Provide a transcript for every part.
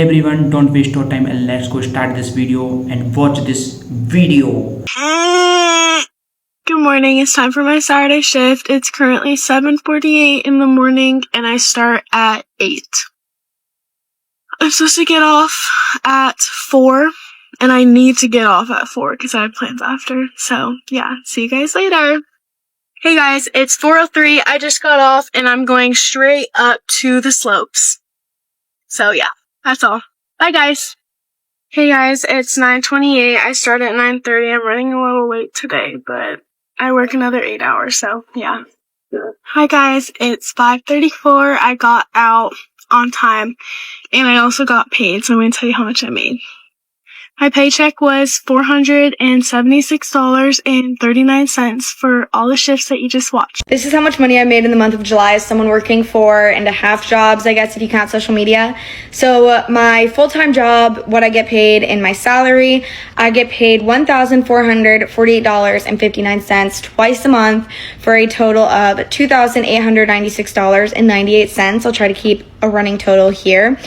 Everyone, don't waste your time and let's go start this video and watch this video. Good morning, it's time for my Saturday shift. It's currently 7:48 in the morning and I start at 8. I'm supposed to get off at 4 and I need to get off at 4 because I have plans after. So yeah, see you guys later. Hey guys, it's 4:03. I just got off and I'm going straight up to the slopes. So yeah, that's all. Bye guys. Hey guys, it's 9:28. I start at 9:30. I'm running a little late today, but I work another 8 hours, so yeah. Hi guys, it's 5:34. I got out on time and I also got paid, so I'm going to tell you how much I made. My paycheck was $476.39 for all the shifts that you just watched. This is how much money I made in the month of July as someone working 4.5 jobs, I guess, if you count social media. So my full-time job, what I get paid in my salary, I get paid $1,448.59 twice a month for a total of $2,896.98. I'll try to keep a running total here.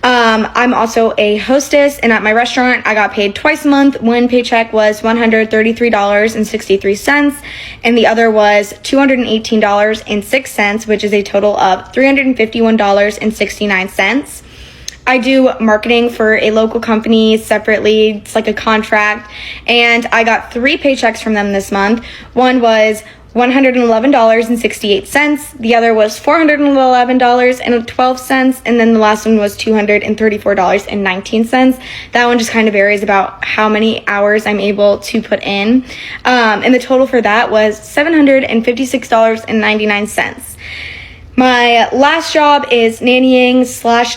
I'm also a hostess, and at my restaurant, I got paid twice a month. One paycheck was $133.63, and the other was $218.06, which is a total of $351.69. I do marketing for a local company separately. It's like a contract, and I got 3 paychecks from them this month. One was $111.68. The other was $411.12. And then the last one was $234.19. That one just kind of varies about how many hours I'm able to put in. And the total for that was $756.99. My last job is nannying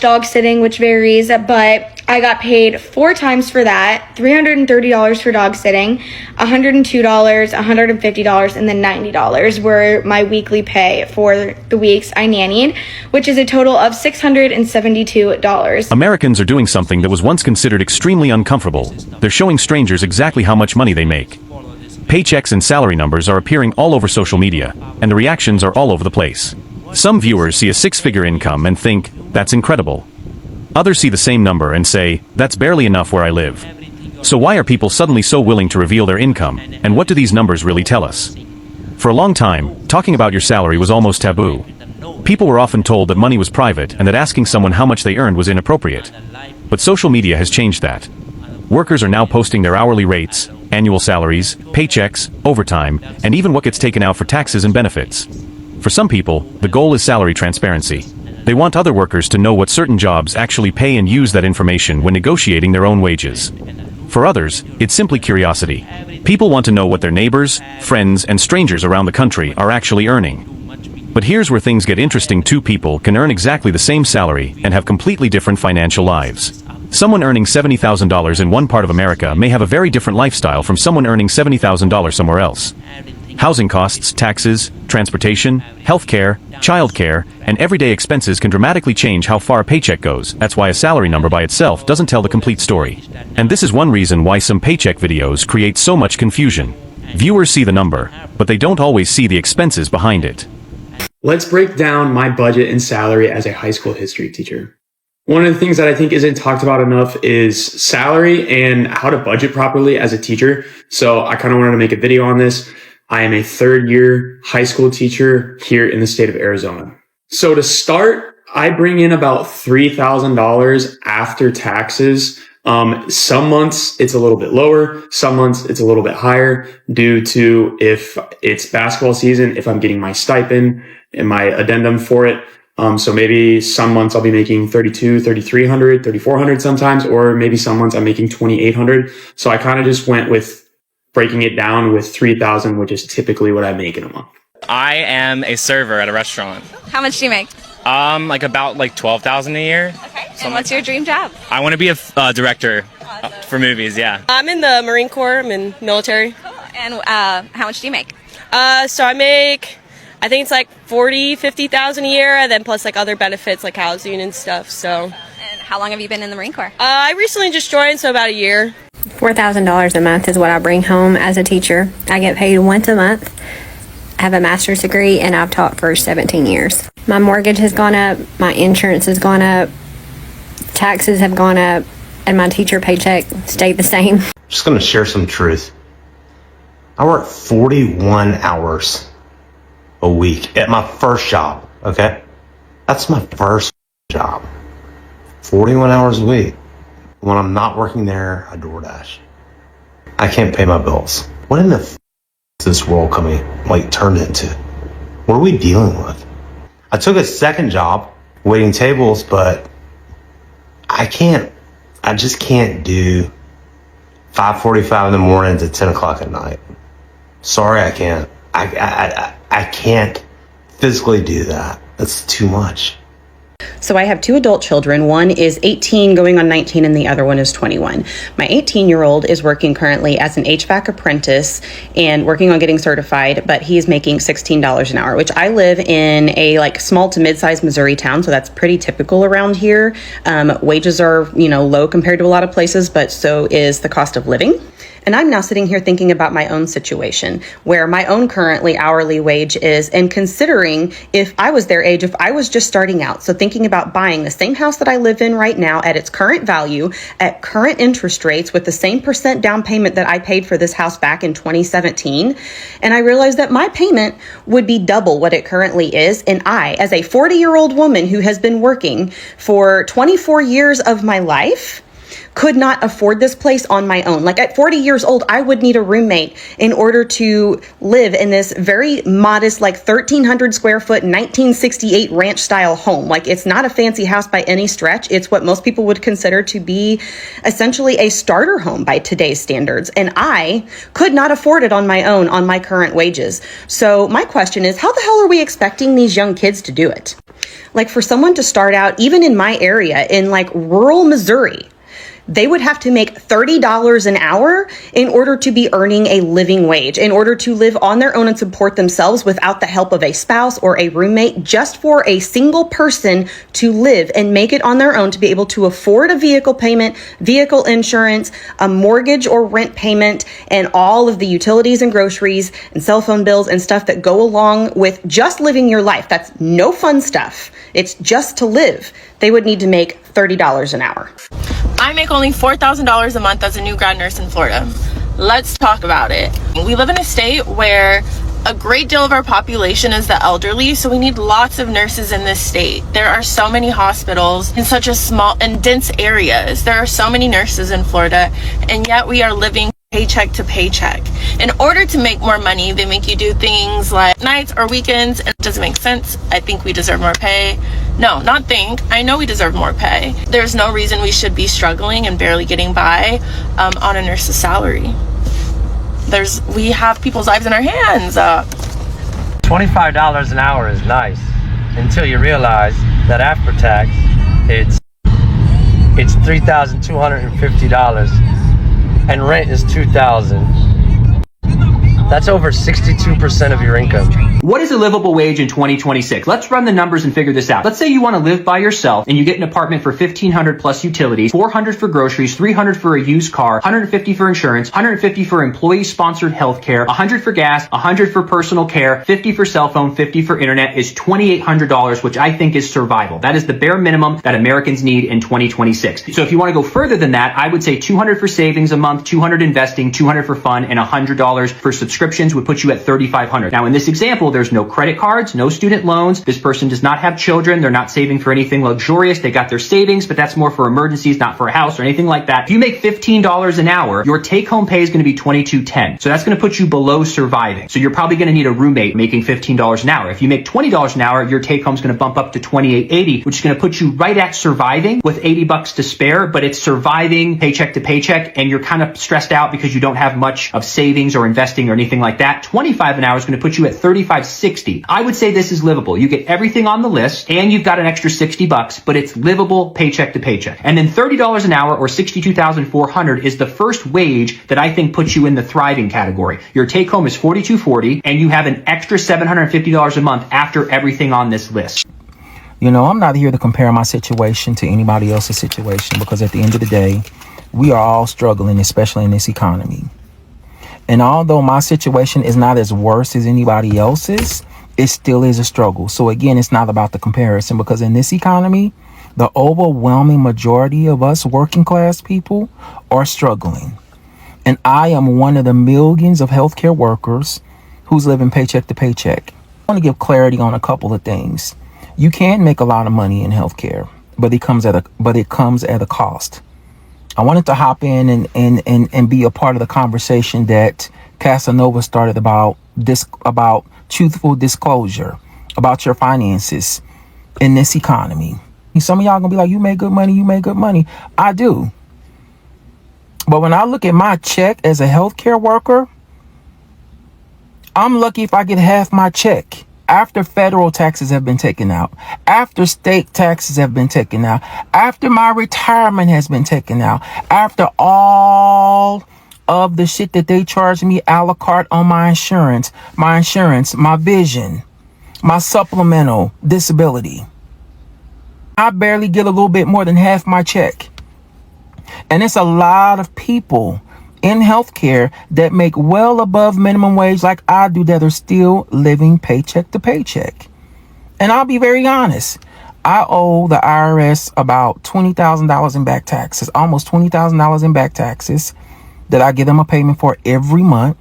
/ dog sitting, which varies, but I got paid 4 times for that, $330 for dog sitting, $102, $150, and then $90 were my weekly pay for the weeks I nannied, which is a total of $672. Americans are doing something that was once considered extremely uncomfortable. They're showing strangers exactly how much money they make. Paychecks and salary numbers are appearing all over social media, and the reactions are all over the place. Some viewers see a 6-figure income and think, that's incredible. Others see the same number and say, that's barely enough where I live. So why are people suddenly so willing to reveal their income, and what do these numbers really tell us? For a long time, talking about your salary was almost taboo. People were often told that money was private and that asking someone how much they earned was inappropriate. But social media has changed that. Workers are now posting their hourly rates, annual salaries, paychecks, overtime, and even what gets taken out for taxes and benefits. For some people, the goal is salary transparency. They want other workers to know what certain jobs actually pay and use that information when negotiating their own wages. For others, it's simply curiosity. People want to know what their neighbors, friends, and strangers around the country are actually earning. But here's where things get interesting. 2 people can earn exactly the same salary and have completely different financial lives. Someone earning $70,000 in one part of America may have a very different lifestyle from someone earning $70,000 somewhere else. Housing costs, taxes, transportation, healthcare, childcare, and everyday expenses can dramatically change how far a paycheck goes. That's why a salary number by itself doesn't tell the complete story. And this is one reason why some paycheck videos create so much confusion. Viewers see the number, but they don't always see the expenses behind it. Let's break down my budget and salary as a high school history teacher. One of the things that I think isn't talked about enough is salary and how to budget properly as a teacher. So I kind of wanted to make a video on this. I am a 3rd-year high school teacher here in the state of Arizona. So to start, I bring in about $3,000 after taxes. Some months it's a little bit lower. Some months it's a little bit higher due to if it's basketball season, if I'm getting my stipend and my addendum for it. So maybe some months I'll be making $3,200, $3,300, $3,400 sometimes, or maybe some months I'm making $2,800. So I kind of just went with breaking it down with $3,000, which is typically what I make in a month. I am a server at a restaurant. How much do you make? About $12,000 a year. Okay. And what's your dream job? I want to be a director for movies. Yeah. I'm in the Marine Corps. I'm in military. Cool. And how much do you make? So I make, I think it's like $50,000 a year, and then plus like other benefits like housing and stuff. So. And how long have you been in the Marine Corps? I recently just joined, so about a year. $4,000 a month is what I bring home as a teacher. I get paid once a month. I have a master's degree and I've taught for 17 years. My mortgage has gone up. My insurance has gone up. taxes have gone up and my teacher paycheck stayed the same. Just gonna share some truth. I work 41 hours a week at my first job, okay? That's my first job. 41 hours a week. When I'm not working there, I DoorDash. I can't pay my bills. What in the is this world turned into? What are we dealing with? I took a second job waiting tables, but I just can't do 5:45 in the morning to 10 o'clock at night. Sorry, I can't. I can't physically do that. That's too much. So I have two adult children. One is 18 going on 19 and the other one is 21. My 18-year-old is working currently as an HVAC apprentice and working on getting certified, but he's making $16 an hour, which I live in a small to mid-sized Missouri town, so that's pretty typical around here. Wages are, low compared to a lot of places, but so is the cost of living. And I'm now sitting here thinking about my own situation, where my own currently hourly wage is, and considering if I was their age, if I was just starting out. So thinking about buying the same house that I live in right now at its current value, at current interest rates, with the same percent down payment that I paid for this house back in 2017. And I realized that my payment would be double what it currently is. And I, as a 40-year-old woman who has been working for 24 years of my life, could not afford this place on my own. At 40 years old, I would need a roommate in order to live in this very modest, 1,300 square foot, 1968 ranch style home. It's not a fancy house by any stretch. It's what most people would consider to be essentially a starter home by today's standards. And I could not afford it on my own on my current wages. So my question is, how the hell are we expecting these young kids to do it? For someone to start out, even in my area, in rural Missouri, they would have to make $30 an hour in order to be earning a living wage, in order to live on their own and support themselves without the help of a spouse or a roommate, just for a single person to live and make it on their own, to be able to afford a vehicle payment, vehicle insurance, a mortgage or rent payment, and all of the utilities and groceries and cell phone bills and stuff that go along with just living your life. That's no fun stuff. It's just to live. They would need to make $30 an hour. I make only $4,000 a month as a new grad nurse in Florida. Let's talk about it. We live in a state where a great deal of our population is the elderly, so we need lots of nurses in this state. There are so many hospitals in such a small and dense areas. There are so many nurses in Florida, and yet we are living paycheck to paycheck. In order to make more money, they make you do things like nights or weekends, and it doesn't make sense. I think we deserve more pay. No, not think. I know we deserve more pay. There's no reason we should be struggling and barely getting by on a nurse's salary. We have people's lives in our hands. $25 an hour is nice until you realize that after tax, it's $3,250 and rent is $2,000. That's over 62% of your income. What is a livable wage in 2026? Let's run the numbers and figure this out. Let's say you want to live by yourself and you get an apartment for $1,500 plus utilities, $400 for groceries, $300 for a used car, $150 for insurance, $150 for employee-sponsored healthcare, $100 for gas, $100 for personal care, $50 for cell phone, $50 for internet is $2,800, which I think is survival. That is the bare minimum that Americans need in 2026. So if you want to go further than that, I would say $200 for savings a month, $200 investing, $200 for fun, and $100 for subscriptions would put you at $3,500. Now in this example, there's no credit cards, no student loans. This person does not have children. They're not saving for anything luxurious. They got their savings, but that's more for emergencies, not for a house or anything like that. If you make $15 an hour, your take-home pay is going to be $22.10. So that's going to put you below surviving. So you're probably going to need a roommate making $15 an hour. If you make $20 an hour, your take-home is going to bump up to $28.80, which is going to put you right at surviving with $80 to spare, but it's surviving paycheck to paycheck, and you're kind of stressed out because you don't have much of savings or investing or anything like that. $25 an hour is going to put you at $35.60. I would say this is livable. You get everything on the list and you've got an extra $60, but it's livable paycheck to paycheck. And then $30 an hour or $62,400 is the first wage that I think puts you in the thriving category. Your take home is $42.40 and you have an extra $750 a month after everything on this list. I'm not here to compare my situation to anybody else's situation, because at the end of the day, we are all struggling, especially in this economy. And although my situation is not as worse as anybody else's, it still is a struggle. So again, it's not about the comparison, because in this economy, The overwhelming majority of us working class people are struggling. And I am one of the millions of healthcare workers who's living paycheck to paycheck. I want to give clarity on a couple of things. You can make a lot of money in healthcare, but it comes at a cost. I wanted to hop in and be a part of the conversation that Casanova started about truthful disclosure about your finances in this economy. Some of y'all gonna be like, you make good money. I do. But when I look at my check as a healthcare worker, I'm lucky if I get half my check after federal taxes have been taken out, after state taxes have been taken out, after my retirement has been taken out, after all of the shit that they charge me a la carte on my insurance, my vision, my supplemental disability. I barely get a little bit more than half my check. And it's a lot of people in healthcare that make well above minimum wage like I do that are still living paycheck to paycheck. And I'll be very honest. I owe the IRS about $20,000 in back taxes, almost $20,000 in back taxes that I give them a payment for every month.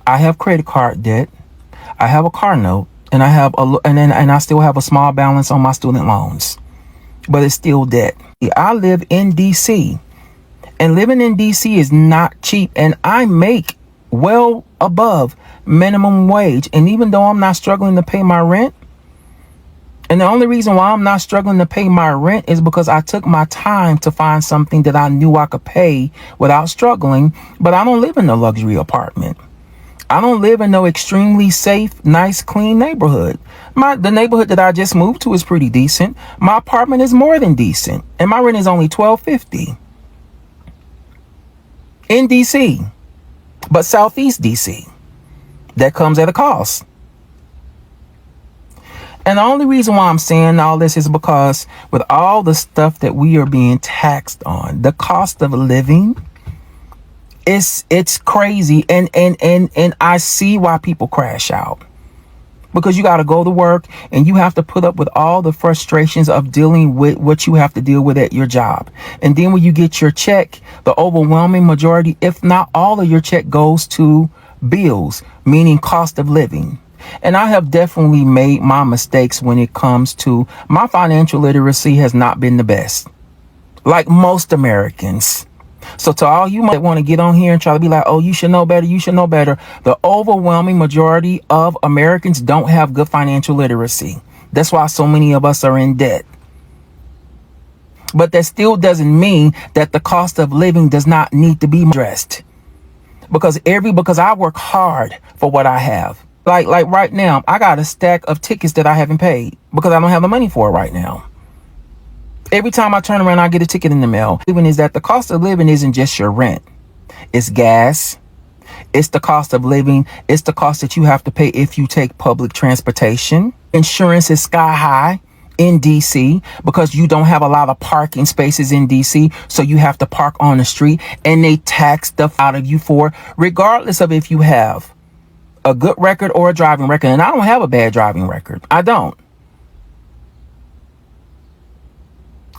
I have credit card debt. I have a car note, and I still have a small balance on my student loans, but it's still debt. I live in DC, and living in DC is not cheap, and I make well above minimum wage. And even though I'm not struggling to pay my rent, and the only reason why I'm not struggling to pay my rent is because I took my time to find something that I knew I could pay without struggling. But I don't live in a luxury apartment. I don't live in no extremely safe, nice, clean neighborhood. The neighborhood that I just moved to is pretty decent. My apartment is more than decent, and my rent is only $12.50 in DC, but Southeast DC. That comes at a cost. And the only reason why I'm saying all this is because with all the stuff that we are being taxed on, the cost of living, it's crazy. And I see why people crash out. Because you got to go to work and you have to put up with all the frustrations of dealing with what you have to deal with at your job. And then when you get your check, the overwhelming majority, if not all of your check, goes to bills, meaning cost of living. And I have definitely made my mistakes when it comes to my financial literacy has not been the best, like most Americans. So to all you that want to get on here and try to be like, oh, you should know better, the overwhelming majority of Americans don't have good financial literacy. That's why so many of us are in debt. But that still doesn't mean that the cost of living does not need to be addressed. Because I work hard for what I have. Like right now, I got a stack of tickets that I haven't paid because I don't have the money for it right now. Every time I turn around, I get a ticket in the mail. Even is that the cost of living isn't just your rent. It's gas. It's the cost of living. It's the cost that you have to pay if you take public transportation. Insurance is sky high in DC because you don't have a lot of parking spaces in DC. So you have to park on the street and they tax stuff out of you for, regardless of if you have a good record or a driving record. And I don't have a bad driving record. I don't.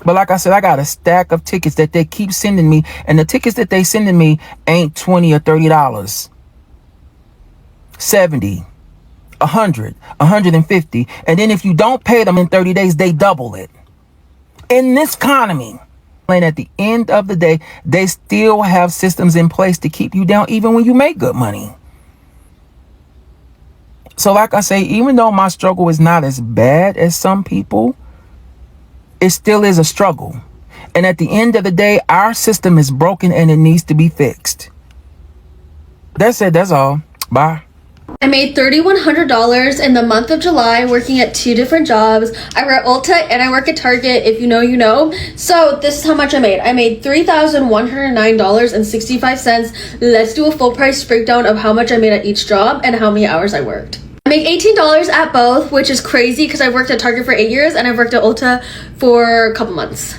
But like I said, I got a stack of tickets that they keep sending me. And the tickets that they sending me ain't $20 or $30. $70, $100, $150. And then if you don't pay them in 30 days, they double it. In this economy. And at the end of the day, they still have systems in place to keep you down even when you make good money. So like I say, even though my struggle is not as bad as some people, it still is a struggle. And at the end of the day, our system is broken and it needs to be fixed. That's it. That's all. Bye. I made $3,100 in the month of July working at 2 different jobs. I work at Ulta and I work at Target. If you know, you know. So this is how much I made. I made $3,109.65. Let's do a full price breakdown of how much I made at each job and how many hours I worked. I make $18 at both, which is crazy because I worked at Target for 8 years and I worked at Ulta for a couple months.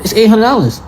it's $800.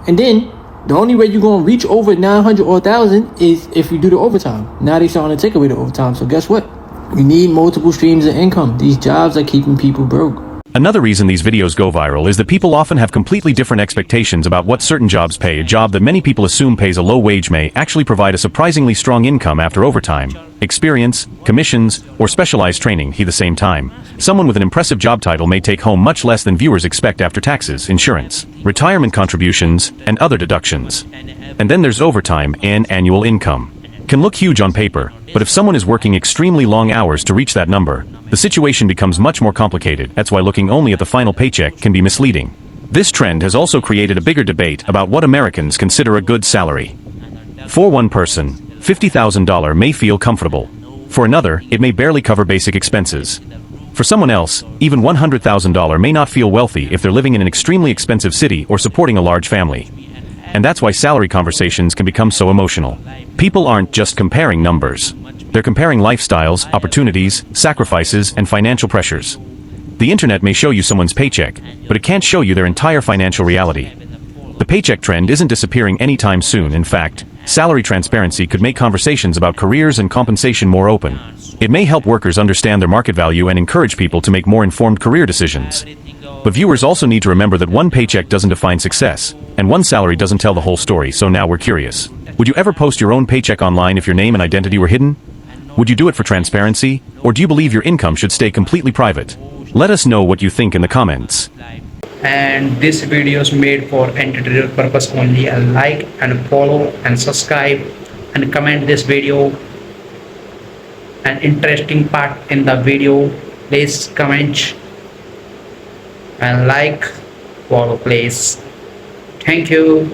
And then the only way you're gonna reach over 900 or 1,000 is if you do the overtime. Now they starting to take away the overtime. So guess what? We need multiple streams of income. These jobs are keeping people broke. Another reason these videos go viral is that people often have completely different expectations about what certain jobs pay. A job that many people assume pays a low wage may actually provide a surprisingly strong income after overtime, experience, commissions, or specialized training at the same time. Someone with an impressive job title may take home much less than viewers expect after taxes, insurance, retirement contributions, and other deductions. And then there's overtime and annual income. Can look huge on paper, but if someone is working extremely long hours to reach that number, the situation becomes much more complicated. That's why looking only at the final paycheck can be misleading. This trend has also created a bigger debate about what Americans consider a good salary. For one person, $50,000 may feel comfortable. For another, it may barely cover basic expenses. For someone else, even $100,000 may not feel wealthy if they're living in an extremely expensive city or supporting a large family. And that's why salary conversations can become so emotional. People aren't just comparing numbers. They're comparing lifestyles, opportunities, sacrifices, and financial pressures. The internet may show you someone's paycheck, but it can't show you their entire financial reality. The paycheck trend isn't disappearing anytime soon. In fact, salary transparency could make conversations about careers and compensation more open. It may help workers understand their market value and encourage people to make more informed career decisions. But viewers also need to remember that one paycheck doesn't define success, and one salary doesn't tell the whole story. So now we're curious. Would you ever post your own paycheck online if your name and identity were hidden? Would you do it for transparency, or do you believe your income should stay completely private? Let us know what you think in the comments. And this video is made for entertainment purpose only. Like and follow and subscribe and comment this video. An interesting part in the video, please comment and like, follow please. Thank you.